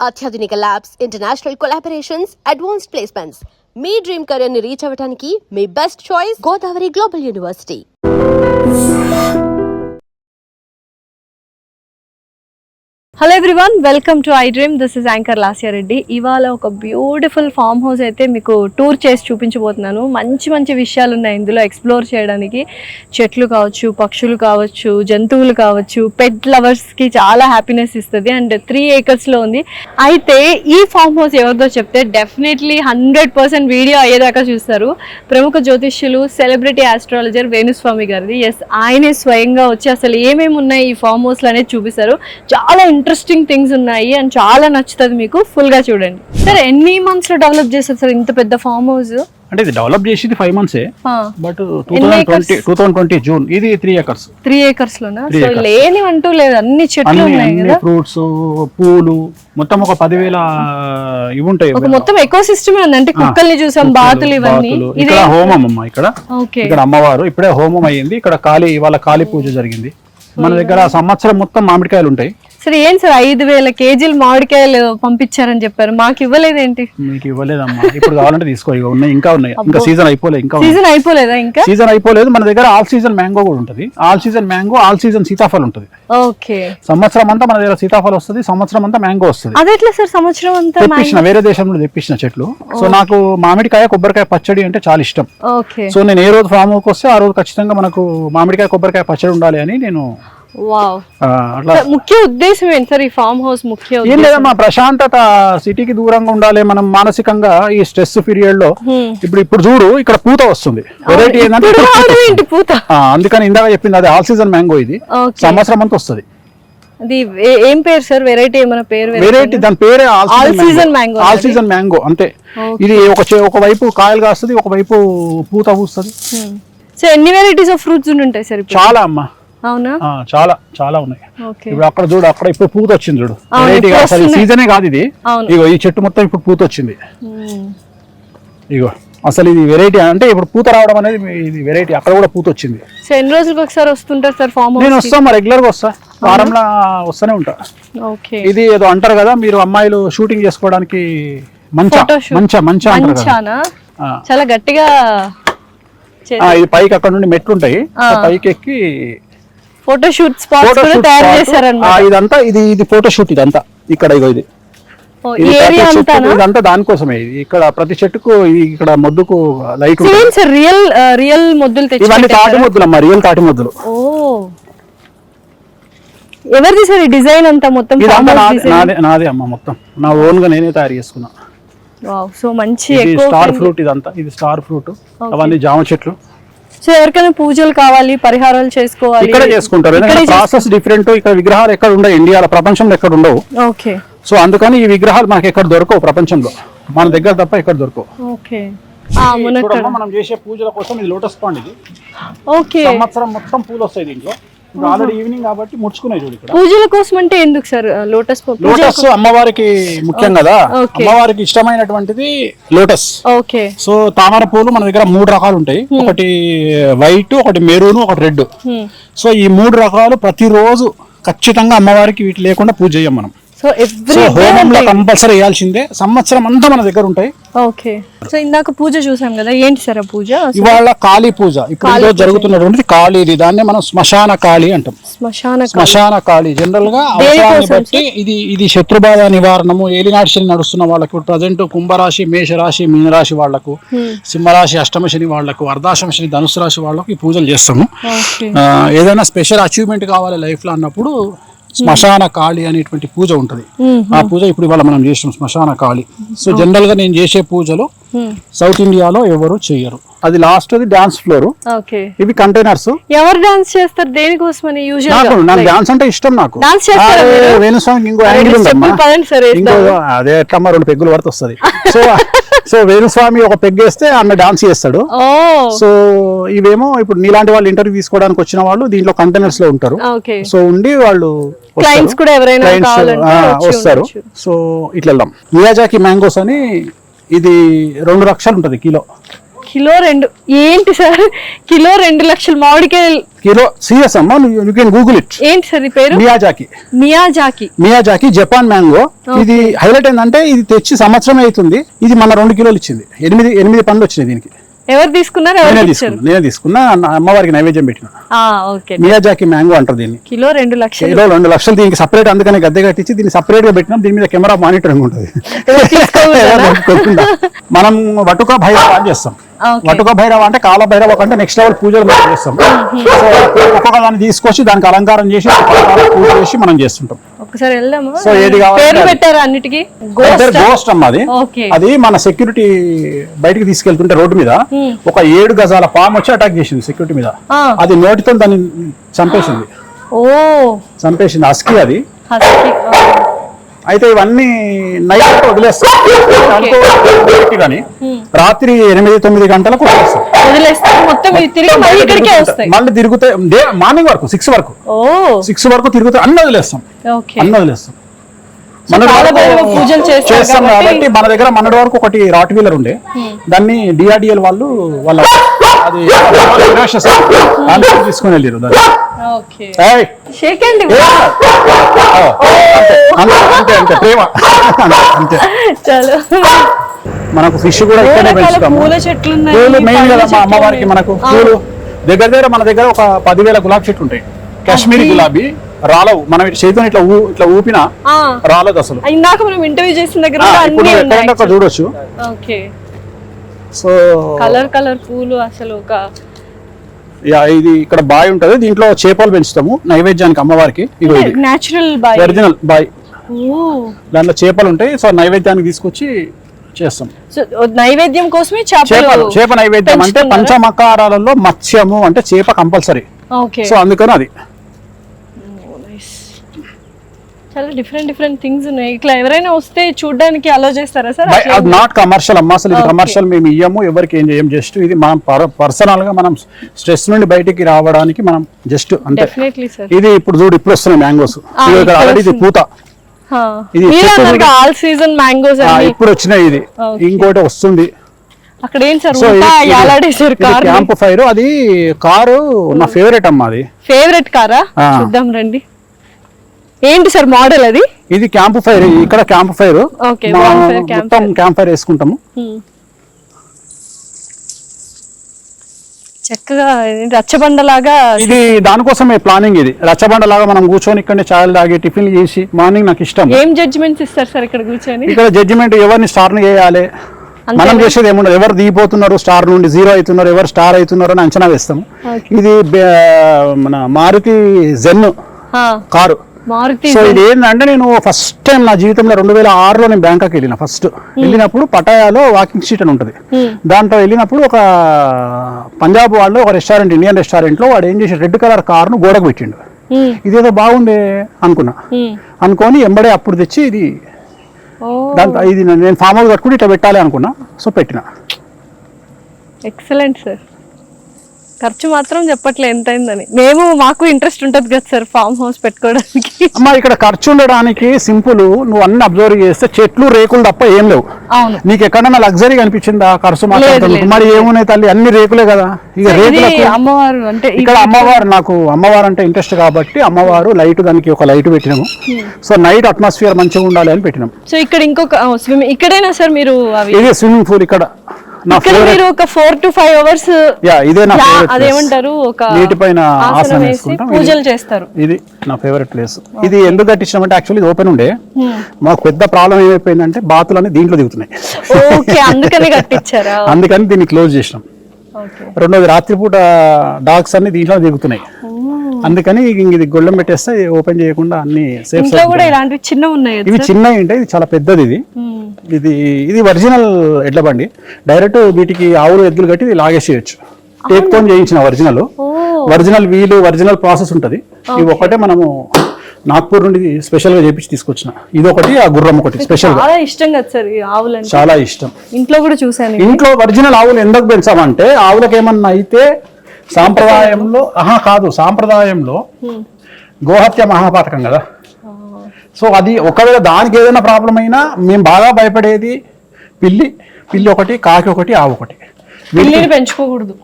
అత్యాధునిక labs, international collaborations, advanced placements. మీ dream career ని రీచ్ అవ్వడానికి మీ best choice Godavari global university. Hello everyone, welcome to I dream. This is anchor Lasya Reddy. ఇవాళ ఒక బ్యూటిఫుల్ ఫామ్ హౌస్ అయితే మీకు టూర్ చేసి చూపించబోతున్నాను. మంచి మంచి విషయాలు ఉన్నాయి ఇందులో ఎక్స్ప్లోర్ చేయడానికి. చెట్లు కావచ్చు, పక్షులు కావచ్చు, జంతువులు కావచ్చు, పెట్ లవర్స్కి చాలా హ్యాపీనెస్ ఇస్తుంది. అండ్ 3 acresలో ఉంది. అయితే ఈ ఫామ్ హౌస్ ఎవరిదో చెప్తే డెఫినెట్లీ 100% వీడియో అయ్యేదాకా చూస్తారు. ప్రముఖ జ్యోతిష్యులు, సెలబ్రిటీ ఆస్ట్రాలజర్ వేణుస్వామి గారిది. ఎస్, ఆయనే స్వయంగా వచ్చి అసలు ఏమేమి ఉన్నాయి ఈ ఫామ్ హౌస్లో అనేది చూపిస్తారు. చాలా ఇంట్రెస్టింగ్ థింగ్స్ ఉన్నాయి అండ్ చాలా నచ్చుతుంది మీకు. ఫుల్ గా చూడండి. సార్, ఎన్ని మంత్స్ లో డెవలప్ చేస్తారు సార్ ఇంత పెద్ద ఫామ్ హౌస్? అంటే ఇది డెవలప్ చేసింది 5 months, బట్ 2020 జూన్ ఇది 3 acres. 3 acres లోనా? సో లేని అంటూ లేదు, అన్ని చెట్లు ఉన్నాయి కదా, ఫ్రూట్స్, పూలు, మొత్తం ఒక 10,000 ఇవి ఉంటాయి. ఒక మొత్తం ఎకో సిస్టమ్ ఉంది. అంటే కుక్కల్ని చూసాం, బాతులు, ఇవన్నీ. ఇక్కడ హోమం అమ్మ, ఇక్కడ అమ్మవారు ఇప్పుడే హోమం అయ్యింది. ఇక్కడ ఇవాళ కాళీ పూజ జరిగింది. మన దగ్గర సంవత్సరం మొత్తం మామిడికాయలు ఉంటాయి. సరే, ఏం సార్ 5,000 kgs మామిడికాయలు పంపించారని చెప్పారు, మాకు ఇవ్వలేదేంటి? మీకు ఇవ్వలేదమ్మా, ఇప్పుడు కావాలంటే తీసుకో. ఉన్నాయి, ఇంకా ఉన్నాయి. ఇంకా సీజన్ అయిపోలేదు. ఇంకా సీజన్ అయిపోలేదా? ఇంకా సీజన్ అయిపోలేదు. మన దగ్గర ఆల్ సీజన్ మ్యాంగో కూడా ఉంటుంది. All season mango, all season సీతాఫలం ఉంటుంది. ఓకే, సంవత్సరం అంతా మన దగ్గర సీతాఫలం వస్తుంది, సంవత్సరం అంతా మ్యాంగో వస్తుంది. అది ఎట్లా సార్? సంవత్సరం అంతా తెప్పించిన, వేరే దేశం నుండి తెప్పించిన చెట్లు. సో నాకు మామిడికాయ, కొబ్బరికాయ పచ్చడి అంటే చాలా ఇష్టం. ఓకే, సో నేను ఏ రోజు ఫామ్ హౌస్కి వస్తే ఆ రోజు ఖచ్చితంగా మనకు మామిడికాయ, కొబ్బరికాయ పచ్చడి ఉండాలి అని నేను. ముఖ్య ఉద్దేశం ఏంటి సార్ ఈ ఫామ్ హౌస్? ఏం లేదమ్మా, ప్రశాంతత, సిటీకి దూరంగా ఉండాలి మనం మానసికంగా ఈ స్ట్రెస్ పీరియడ్ లో. ఇప్పుడు చూడు, ఇక్కడ పూత వస్తుంది. వెరైటీ ఏంటంటే పూత. అందుకని ఇందాక చెప్పింది అదే ఆల్ సీజన్ మ్యాంగో. ఇది సంవత్సరం అంతా వస్తుంది. అది ఏం పేరు సార్? వెరైటీ ఏమైనా పేరు? వెరైటీ, దాని పేరే all season mango. All season mango అంతే. ఇది ఒకవైపు కాయలు కాస్తుంది, ఒకవైపు పూత పూస్తుంది. సో ఎన్ని వెరైటీస్ ఆఫ్ ఫ్రూట్స్ ఉంటాయి సార్? చాలా అమ్మా. అవునా? చాలా చాలా ఉన్నాయి. ఇప్పుడు అక్కడ చూడు, అక్కడ ఇప్పుడు పూత వచ్చింది చూడు. వెరైటీగా అసలు సీజనే కాదు ఇది. ఇగో ఈ చెట్టు మొత్తం ఇప్పుడు పూత వచ్చింది. ఇగో అసలు ఇది వెరైటీ. అంటే ఇప్పుడు పూత రావడం అనేది ఇది వెరైటీ. అక్కడ కూడా పూత వచ్చింది. సో ఎన్ని రోజులకు ఒకసారి వస్తుంటారు సార్ ఫామ్ హౌస్? నేను వస్తాను, రెగ్యులర్ గా వస్తా, వారంలో వస్తూనే ఉంటా. ఇది ఏదో అంటారు కదా, మీరు అమ్మాయిలు షూటింగ్ చేసుకోవడానికి మంచా చాలా గట్టిగా. ఇది పైకి అక్కడ నుండి మెట్లు ఉంటాయి, పైకి ఎక్కి ఫోటోషూట్ స్పాట్స్ కూడా తయారు చేశారన్నమాట. ఇదంతా ఇది ఫోటోషూట్. ఇదంతా ఇక్కడ ఇది ఇదంతా దానికోసమే. ఇక్కడ ప్రతి చెట్టుకు ఇక్కడ మొద్దుకు లైట్. రియల్ మొద్దులు ఇవన్నీ తాటి మొద్దులు అమ్మా, రియల్ తాటి మొద్దులు. ఎవరిది సార్ ఈ డిజైన్ అంతా? మొత్తం నాదే అమ్మా, మొత్తం నా ఓన్ గా నేనే తయారు చేసుకున్నా. సో మంచి స్టార్ ఫ్రూట్. ఇదంతా ఇది స్టార్ ఫ్రూట్. అవన్నీ జామ చెట్లు. సో ఎవరికైనా పూజలు కావాలి, పరిహారాలు చేసుకోవాలి, ఇక్కడ చేసుకుంటారు. Process different. ఇక్కడ విగ్రహాలు ఎక్కడ ఉండవు, ఇండియాలో, ప్రపంచంలో ఎక్కడ ఉండవు. ఓకే, సో అందుకని ఈ విగ్రహాలు మనకి ఎక్కడ దొరకవు, ప్రపంచంలో మన దగ్గర తప్ప ఎక్కడ దొరకవు. ఓకే, మనం చేసే పూజల కోసం ఇది లోటస్ పాండ్. ఇది ఓకే, సంవత్సరం మొత్తం పూలు వస్తాయి దీంట్లో. ఆల్రెడీ ఈవినింగ్ కాబట్టి ముడుచుకున్నాయి చూడు. ఇక్కడ పూజల కోసం అంటే ఎందుకు సార్ లోటస్? లోటస్ అమ్మవారికి ముఖ్యం కదా. అమ్మవారికి ఇష్టమైనటువంటిది లోటస్. ఓకే, సో తామర పూలు మన దగ్గర 3 రకాలు ఉంటాయి. ఒకటి వైట్, ఒకటి మెరూన్, ఒకటి రెడ్. సో ఈ 3 రకాలు ప్రతిరోజు ఖచ్చితంగా అమ్మవారికి వీటి లేకుండా పూజ చేయం మనం. సో హోమంలో కంపల్సరీ వేయాల్సిందే. సంవత్సరం అంతా మన దగ్గర ఉంటాయి. ఓకే, సో ఇందాక పూజ చూసాం కదా, ఏంటి సార్ ఆ పూజ? ఇవాళ కాళీ పూజ. ఇప్పుడు జరుగుతున్నటువంటిది కాళీది. దాన్ని మనం శ్మశాన కాళీ అంటాం. శ్మశాన కాళీ జనరల్ గా అవసరాన్ని బట్టి ఇది శత్రుబాధ నివారణము. ఏలినాటి శని నడుస్తున్న వాళ్ళకి, ఇప్పుడు ప్రజెంట్ కుంభరాశి, మేషరాశి, మీనరాశి వాళ్లకు, సింహరాశి అష్టమ శని వాళ్లకు, అర్ధాష్టమ శని ధనుసు రాశి వాళ్లకు ఈ పూజలు చేస్తాము. ఏదైనా స్పెషల్ అచీవ్మెంట్ కావాలి లైఫ్ లో అన్నప్పుడు శ్మశాన కాళి అనేటువంటి పూజ ఉంటది. ఆ పూజ ఇప్పుడు ఇవాళ మనం చేసాం, శ్మశాన కాళి. సో జనరల్ గా నేను చేసే పూజలు సౌత్ ఇండియాలో ఎవరు చెయ్యరు. అది లాస్ట్ డాన్స్ ఫ్లోర్. ఇవి కంటైనర్స్. ఎవరు డాన్స్ చేస్తారు? దేనికోసమని? నాకు డాన్స్ అంటే ఇష్టం. నాకు వేణుస్వామికి ఇంకో యాంగిల్ ఉందమ్మా. అదే ఎట్లమ్మా, 2 పెగ్గులు పడితే వస్తుంది. సో వేణుస్వామి ఒక పెగ్గేస్తే అన్న డాన్స్ చేస్తాడు. సో ఇవేమో ఇప్పుడు నీలాంటి వాళ్ళు ఇంటర్వ్యూ తీసుకోవడానికి వచ్చిన వాళ్ళు దీంట్లో కంటైనర్స్ లో ఉంటారు. సో ఉండి వాళ్ళు వస్తారు. సో ఇట్లా వెళ్దాం. మియాజాకి మ్యాంగోస్ అని, ఇది 2 లక్షలు ఉంటది కిలో. కిలో 2 ఏంటి సార్? కిలో 2 లక్షల మామిడికాయలు. కిలో సీరియస్ అమ్మా, యూ కెన్ గూగుల్ ఇట్. ఏంటి సార్ ఈ పేరు? Miyazaki Japan mango. ఇది హైలైట్ ఏంటంటే ఇది తెచ్చి సంవత్సరం అవుతుంది, ఇది మన 2 కిలోలు ఇచ్చింది. 8 పండ్లు వచ్చినాయి దీనికి. ఎవరు తీసుకున్నారు? నేనే తీసుకున్నా, అమ్మవారికి నైవేద్యం పెట్టిన. మియాజాకి మ్యాంగో అంటారు దీన్ని. కిలో 2 లక్షలు. కిలో 2 లక్షలు దీనికి సపరేట్, అందుకని గద్దె కట్టించి దీన్ని సపరేట్ గా పెట్టినాం. దీని మీద కెమెరా మానిటరింగ్ ఉంటుంది. మనం వటుక భైరవ అని చేస్తాం. వటుక భైరవ అంటే కాల భైరవ కంటే నెక్స్ట్ లెవెల్ పూజలు మనం చేస్తాం. సో ఒక్కొక్క దాన్ని తీసుకొచ్చి దానికి అలంకారం చేసి పూజ చేసి మనం చేస్తుంటాం. ఒకసారి వెళ్దాము. సో ఏది పెట్టారు అన్నిటికీ? గోస్ట్ అమ్మ అది. అది మన సెక్యూరిటీ బయటికి తీసుకెళ్తుంటే రోడ్డు మీద ఒక 7 గజాల పాము వచ్చి అటాక్ చేసింది సెక్యూరిటీ మీద. అది నోటితో దాన్ని చంపేసింది అస్కి అది. అయితే ఇవన్నీ నైట్ వదిలేస్తాం కానీ రాత్రి 8-9 గంటలకు మళ్ళీ తిరుగుతాయి. మార్నింగ్ వరకు 6 వరకు తిరుగుతాయి. అన్ని వదిలేస్తాం. చేస్తాం కాబట్టి మన దగ్గర మొన్నటి వరకు ఒకటి రాట్ వీలర్ ఉండే, దాన్ని DRDL వాళ్ళు వాళ్ళ అది తీసుకుని వెళ్ళారు. అంతే ప్రేమ అంతే. మనకు ఫిష్ కూడా ఇక్కడే పెంచుతాము. పూలు మెయిన్ కదా మా అమ్మవారికి. మనకు పూలు దగ్గర మన దగ్గర ఒక 10,000 గులాబీ చెట్లు ఉంటాయి. కాశ్మీరీ గులాబీ రాలవు, మనం చేతితో ఇట్లా ఊపినా రాలేదు అసలు. ఇందాక మనం ఇంటర్వ్యూ చేసిన దగ్గర ఎక్కడంటే చూడొచ్చు. సో కలర్ పూలు అసలు ఒక ఇది ఇక్కడ బాయ్ ఉంటది, దీంట్లో చేపలు పెంచుతాము నైవేద్యానికి అమ్మవారికి. ఒరిజినల్ బాయ్, దాంట్లో చేపలు ఉంటాయి. సో నైవేద్యానికి తీసుకొచ్చి చేస్తాం. నైవేద్యం కోసమే చేప నైవేద్యం అంటే పంచమకారాలలో మత్స్యము అంటే చేప కంపల్సరీ. సో అందుకని అది చాలా డిఫరెంట్ థింగ్స్ ఉన్నాయి. ఇట్లా ఎవరైనా వస్తే చూడడానికి అలో చేస్తారా సార్? అది నాట్ కమర్షియల్ అమ్మా, అసలు ఇది కమర్షియల్ మేము ఇయ్యము, ఎవరికి ఏం చేయం. జస్ట్ ఇది మనం పర్సనల్ గా మనం స్ట్రెస్ నుండి బయటికి రావడానికి మనం జస్ట్ అంతే. ఇది ఇప్పుడు చూడు, ఇప్పుడు వస్తున్నాయి మ్యాంగోస్. ఆల్రెడీ ఇది పూత. ఇది ఆల్ సీజన్ మ్యాంగోస్ ఇప్పుడు వచ్చినాయి. ఇది ఇంకోటి వస్తుంది. అక్కడ ఏం సార్ క్యాంప్ ఫైర్. అది కారు నా ఫేవరెట్ అమ్మా. అది ఫేవరెట్ కారా? చూద్దాం రండి. ఏంటి సార్ మోడల్ అది? ఇది క్యాంప్ ఫైర్. ఇక్కడ క్యాంప్ ఫైర్ మొత్తం క్యాంప్ ఫైర్ వేసుకుంటాము. చక్కగా రచ్చబండలాగా. ఇది దానికోసమే ప్లానింగ్. ఇది రచ్చబండలాగా మనం కూర్చొని ఇక్కడ చాయలు తాగి టిఫిన్ చేసి మార్నింగ్ నాకు ఇష్టం. ఏం జడ్జిమెంట్స్ ఇస్తారు సార్ ఇక్కడ కూర్చొని? ఇక్కడ జడ్జిమెంట్ ఎవరిని స్టార్ చేయాలి, మనం చేసేది ఏముండదు. ఎవరు దిగిపోతున్నారు స్టార్ నుండి 0 అవుతున్నారు, ఎవరు స్టార్ అవుతున్నారు అని అంచనా వేస్తాము. ఇది మన మారుతి జెన్ కారు. సో ఇది ఏంటంటే నేను ఫస్ట్ టైం నా జీవితంలో 2006లో నేను బ్యాంకాక్ వెళ్ళిన. ఫస్ట్ వెళ్ళినప్పుడు పటాయాలో వాకింగ్ స్ట్రీట్ అని ఉంటుంది. దాంట్లో వెళ్ళినప్పుడు ఒక పంజాబ్ వాళ్ళు ఒక రెస్టారెంట్, ఇండియన్ రెస్టారెంట్ లో వాడు ఏం చేసి రెడ్ కలర్ కారును గోడకు పెట్టిండు. ఇదేదో బాగుంది అనుకొని ఎంబడే అప్పుడు తెచ్చి ఇది దాంట్లో ఇది నేను ఫామ్ హౌస్ కట్టుకుని ఇట్లా పెట్టాలి అనుకున్నా. సో పెట్టిన. Excellent sir. ఖర్చు మాత్రం చెప్పట్లే ఎంత అయిందని. మాకు ఇంట్రెస్ట్ ఉంటుంది కదా సార్ ఫామ్ హౌస్ పెట్టుకోవడానికి. అమ్మా ఇక్కడ ఖర్చు ఉండడానికి సింపుల్. నువ్వు అన్ని అబ్జర్వ్ చేస్తే చెట్లు రేకులు తప్ప ఏం లేవు. నీకు ఎక్కడన్నా లగ్జరీ కనిపించిందా? ఖర్చు మాత్రం మరి ఏమున్నాయి తల్లి, అన్ని రేకులే కదా. ఇక రేకులకు అమ్మవారు అంటే ఇక్కడ అమ్మవారు, నాకు అమ్మవారు అంటే ఇంట్రెస్ట్ కాబట్టి అమ్మవారు లైట్, దానికి ఒక లైట్ పెట్టినాము. సో నైట్ అట్మాస్ఫియర్ మంచిగా ఉండాలి అని పెట్టినాం. సో ఇక్కడ ఇంకొక ఇక్కడైనా సార్ మీరు ఇది స్విమ్మింగ్ పూల్. ఇక్కడ మీరు ఒక 4 to 5 hours ఇదే నా అదేమంటారు ఒక నీటి పైన ఆసనం వేసుకుంటాం, పూజలు చేస్తారు. ఇది నా ఫేవరెట్ ప్లేస్. ఇది ఎందుకు కట్టించామంటే యాక్చువల్లీ ఇది ఓపెన్ ఉండే. మాకు పెద్ద ప్రాబ్లం ఏమైపోయిందంటే బాతులన్నీ దీంట్లో దిగుతున్నాయి. అందుకని దీన్ని క్లోజ్ చేసినాం. రెండోది రాత్రిపూట డాగ్స్ అన్ని దీంట్లో దిగుతున్నాయి. అందుకని ఇది గొళ్ళెం పెట్టేస్తే ఓపెన్ చేయకుండా అన్ని సేఫ్. ఇవి చిన్నవి ఉంటాయి, ఇది చాలా పెద్దది. ఇది ఒరిజినల్ ఎడ్ల బండి. డైరెక్ట్ వీటికి ఆవులు ఎద్దులు కట్టి ఇది లాగేసేయచ్చు. టేక్తో చేయించిన ఒరిజినల్ వీలు, ఒరిజినల్ ప్రాసెస్ ఉంటుంది. ఇవి ఒకటే మనము నాగ్పూర్ నుండి స్పెషల్ గా చేపించి తీసుకొచ్చిన. ఇది ఒకటి, ఆ గుర్రం ఒకటి స్పెషల్. చాలా ఇష్టం. ఇంట్లో కూడా చూసాను. ఇంట్లో ఒరిజినల్ ఆవులు ఎందుకు పెంచామంటే ఆవులకు ఏమన్నా అయితే సాంప్రదాయంలో గోహత్య మహాపాతకం కదా. సో అది ఒకవేళ దానికి ఏదైనా ప్రాబ్లం అయినా మేము బాగా భయపడేది పిల్లి ఒకటి, కాకి ఒకటి, ఆవు ఒకటి. పిల్లిని పెంచుకోకూడదు.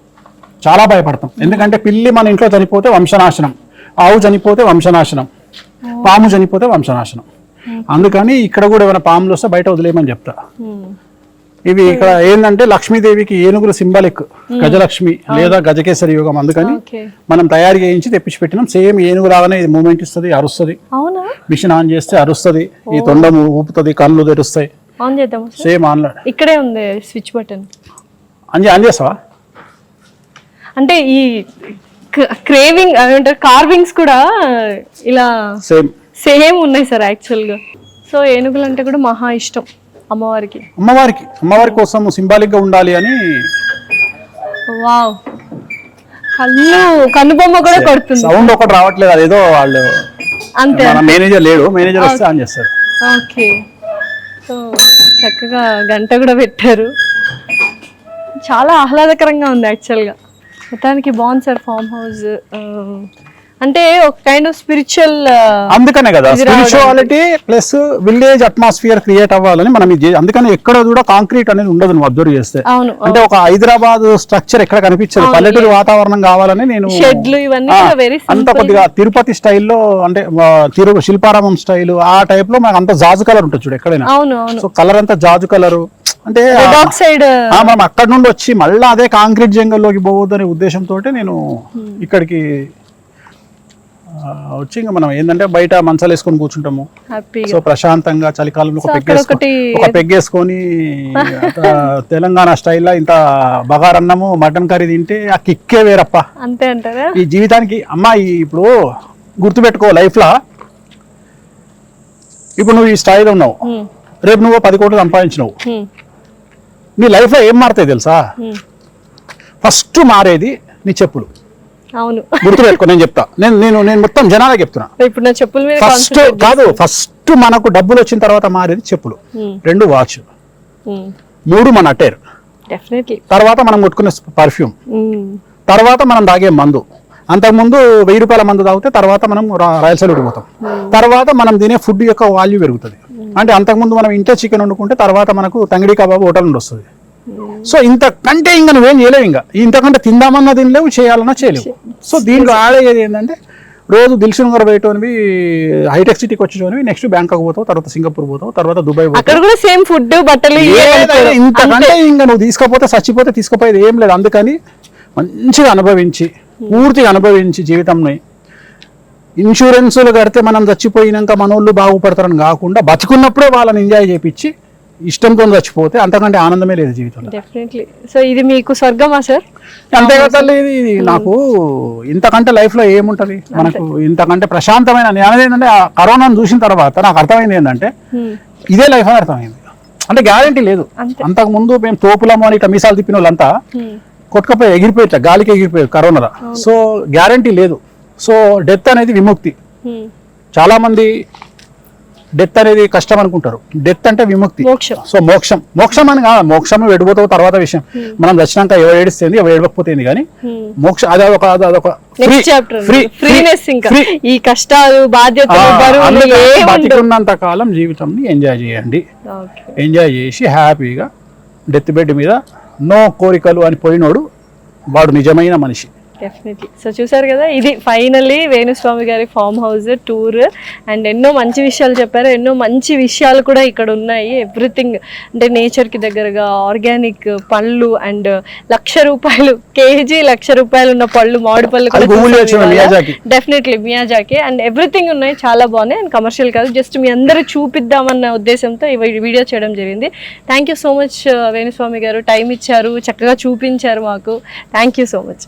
చాలా భయపడతాం. ఎందుకంటే పిల్లి మన ఇంట్లో చనిపోతే వంశనాశనం, ఆవు చనిపోతే వంశనాశనం, పాము చనిపోతే వంశనాశనం. అందుకని ఇక్కడ కూడా ఏమైనా పాములు వస్తే బయట వదిలేయమని చెప్తా. ఇవి ఇక్కడ ఏంటంటే లక్ష్మీదేవికి ఏనుగుల సింబాలిక్, గజలక్ష్మి లేదా గజకేసరి యోగం. అందుకని మనం తయారు చేయించి తెప్పించి పెట్టినాం. సేమ్ ఏనుగు లాగానే ఇది మూమెంట్ ఇస్తుంది, అరుస్తుంది. మిషన్ ఆన్ చేస్తే అరుస్తుంది, ఈ తొండం ఊపుతుంది, కళ్ళు తెరుస్తాయి. సేమ్ ఆన్లో ఇక్కడే ఉంది స్విచ్ బటన్. ఆన్ చేస్తావా? అంటే ఈ క్రేవింగ్ ఏమంటారు కార్వింగ్స్ కూడా ఇలా సేమ్ ఉన్నాయి సార్ యాక్చువల్గా. సో ఏనుగులు అంటే కూడా మహా ఇష్టం అమ్మవారి కోసం సింబాలిక్ గా ఉండాలి అని. వావ్, కన్ను బొమ్మ కూడా కొడుతుంది. సౌండ్ ఒకటి రావట్లేదు, అదేదో వాళ్ళు అంతే. మేనేజర్ లేడు, మేనేజర్ వస్తే ఆన్ చేస్తారు. ఓకే, సో చక్కగా గంట కూడా పెట్టారు. చాలా ఆహ్లాదకరంగా ఉంది యాక్చువల్గా. మొత్తానికి బాగుంది సార్ ఫామ్ హౌస్. అంటే ఒక కైండ్ ఆఫ్ స్పిరిచువల్, అందుకనే కదా spirituality plus village atmosphere create అవ్వాలని మనం ఇది. అందుకని ఎక్కడ కూడా కాంక్రీట్ అనేది ఉండదు నువ్వు అబ్జర్వ్ చేస్తే. అంటే ఒక హైదరాబాద్ స్ట్రక్చర్ ఎక్కడ కనిపించదు, పల్లెటూరు వాతావరణం కావాలని నేను అంత కొద్దిగా తిరుపతి స్టైల్లో, అంటే శిల్పారామం స్టైల్ ఆ టైప్ లో మనకు అంత జాజు కలర్ ఉంటుంది చూడు ఎక్కడైనా. సో కలర్ అంతా జాజు కలరు. అంటే మనం అక్కడ నుండి వచ్చి మళ్ళీ అదే కాంక్రీట్ జంగల్లోకి పోవద్దు అనే ఉద్దేశంతో నేను ఇక్కడికి వచ్చి ఇంకా మనం ఏంటంటే బయట మంచాలు వేసుకొని కూర్చుంటాము. సో ప్రశాంతంగా చలికాలంలో ఒక పెగ్గేసుకొని తెలంగాణ స్టైల్లో ఇంత బగారన్నము మటన్ కర్రీ తింటే ఆ కిక్కే వేరప్ప. అంతే అంటారా? ఈ జీవితానికి అమ్మాయి ఇప్పుడు గుర్తుపెట్టుకో, లైఫ్ లో ఇప్పుడు నువ్వు ఈ స్థాయిలో ఉన్నావు, రేపు నువ్వు 10 కోట్లు సంపాదించినావు, నీ లైఫ్ లో ఏం మారుతాయి తెలుసా? ఫస్ట్ మారేది నీ చెప్పులు. అవును, గుర్తుపెట్టుకో. నేను చెప్తా, నేను మొత్తం జనాలకి చెప్తున్నా. ఇప్పుడు నా చెప్పుల ఫస్ట్ కాదు, ఫస్ట్ మనకు డబ్బులు వచ్చిన తర్వాత మారేది చెప్పులు, 2 వాచ్, 3 మన అటైర్, తర్వాత మనం కొట్టుకునే పర్ఫ్యూమ్, తర్వాత మనం తాగే మందు. అంతకుముందు 1000 రూపాయల మందు తాగితే తర్వాత మనం రాయల్ సల్యూట్ పోతాం. తర్వాత మనం తినే ఫుడ్ యొక్క వాల్యూ పెరుగుతుంది. అంటే అంతకుముందు మనం ఇంట్లో చికెన్ వండుకుంటే తర్వాత మనకు తంగిడి కబాబ్ హోటల్ నుండి వస్తుంది. సో ఇంతకంటే ఇంకా నువ్వేం చేయలేవు, ఇంకా ఇంతకంటే తిందామన్నా తినలేవు, చేయాలన్నా చేయలేవు. సో దీంట్లో ఆడేది ఏంటంటే రోజు దిల్సుఖ్ నగర్ పోయేటోనివి, హైటెక్ సిటీకి వచ్చేటోనివి, నెక్స్ట్ బ్యాంకాక్ పోతావు, తర్వాత సింగపూర్ పోతావు, తర్వాత దుబాయ్ పోతావు. ఇంతకంటే ఇంకా నువ్వు తీసుకపోతే చచ్చిపోతే తీసుకుపోయేది ఏం లేదు. అందుకని మంచిగా అనుభవించి, పూర్తిగా అనుభవించి జీవితంని, ఇన్సూరెన్సులు కడితే మనం చచ్చిపోయినాక మనోళ్ళు బాగుపడతారని కాకుండా బతుకున్నప్పుడే వాళ్ళని ఎంజాయ్ చేయించి ఇష్టంతో చచ్చిపోతే అంతకంటే ఆనందమే లేదు జీవితంలో. డెఫినెట్లీ. సో ఇది మీకు స్వర్గమా సార్? అంతే కదా, ఇది నాకు ఇంతకంటే లైఫ్ లో ఏముంటది మనకు, ఇంతకంటే ప్రశాంతమైన. నేను ఏంటంటే ఆ కరోనాను చూసిన తర్వాత నాకు అర్థమైంది ఏంటంటే ఇదే లైఫ్ అని అర్థమైంది. అంటే గ్యారంటీ లేదు. అంతకు ముందు మేము తోపులము అని ఇట్లా మీసాలు తిప్పిన వాళ్ళంతా కొట్టుకపోయి ఎగిరిపోయి గాలికి ఎగిరిపోయారు కరోనాలో. సో గ్యారంటీ లేదు. సో డెత్ అనేది విముక్తి. చాలా మంది డెత్ అనేది కష్టం అనుకుంటారు, డెత్ అంటే విముక్తి. సో మోక్షం అని కాదు, మోక్షం వెళ్ళిపోతావు తర్వాత విషయం. మనం దర్శనాక ఎవరు ఏడిస్తుంది ఎవరు ఏడవకపోతుంది, కానీ మోక్షం అదొక ఈ కష్టాలు బతికున్నంత కాలం జీవితం ఎంజాయ్ చేయండి. ఎంజాయ్ చేసి హ్యాపీగా డెత్ బెడ్ మీద నో కోరికలు అని పోయినోడు వాడు నిజమైన మనిషి. డెఫినెట్లీ. సో చూసారు కదా, ఇది ఫైనల్లీ వేణుస్వామి గారి ఫామ్ హౌస్ టూర్. అండ్ ఎన్నో మంచి విషయాలు చెప్పారు, ఎన్నో మంచి విషయాలు కూడా ఇక్కడ ఉన్నాయి. ఎవ్రీథింగ్ అంటే నేచర్కి దగ్గరగా ఆర్గానిక్ పళ్ళు అండ్ ₹1,00,000 కేజీ, ₹1,00,000 ఉన్న పళ్ళు, మామిడి పళ్ళు కూడా డెఫినెట్లీ మియాజాకి అండ్ ఎవ్రీథింగ్ ఉన్నాయి. చాలా బాగున్నాయి అండ్ కమర్షియల్ కాదు, జస్ట్ మీ అందరూ చూపిద్దామన్న ఉద్దేశంతో ఈ వీడియో చేయడం జరిగింది. Thank you so much Venu Swamy గారు, టైం ఇచ్చారు, చక్కగా చూపించారు మాకు. Thank you so much.